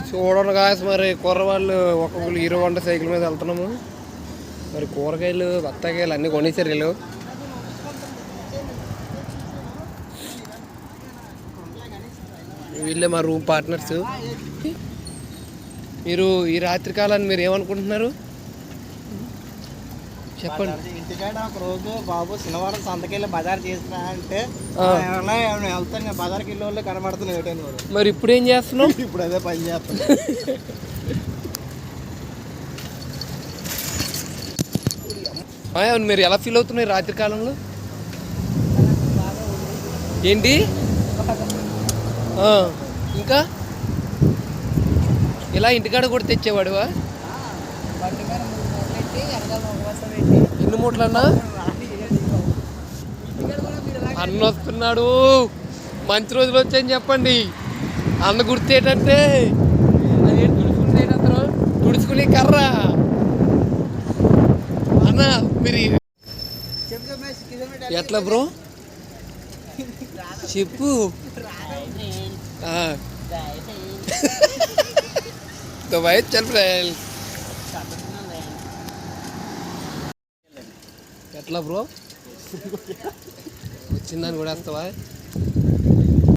చూడండి కాదు మరి కుర్రవాళ్ళు ఒక్కొక్కరు హీరో హోండా సైకిల్ మీద వెళ్తున్నాము. మరి కూరగాయలు బత్తాకాయలు అన్నీ కొనేసారు వీళ్ళు. వీళ్ళే మా రూమ్ పార్ట్నర్స్. మీరు ఈ రాత్రి కాలాన్ని మీరు ఏమనుకుంటున్నారు చెప్పండి. ఇంటికాడ ఒక రోజు బాబు శనివారం సంతకెళ్ళి బజార్ చేసినా అంటే వెళ్తాను బజార్కి వెళ్ళి వాళ్ళు కనబడుతున్నాయి. మరి ఇప్పుడు ఏం చేస్తున్నావు? ఇప్పుడు అదే పని చేస్తాను. మీరు ఎలా ఫీల్ అవుతున్నారు రాత్రి కాలంలో? ఏంటి ఇంకా ఇలా ఇంటికాడ కూడా తెచ్చేవాడువా? ఎన్ని మూటలన్నా? అన్న వస్తున్నాడు. మంచి రోజులు వచ్చాయని చెప్పండి. అన్న గుర్తు ఏంటంటే తుడుచుకునే కర్ర అన్న. మీరు ఎట్లా బ్రో చెప్పు. చల్ ఫ్రెండ్స్ ఎట్లా బ్రో వచ్చిందని కూడా వస్తావా?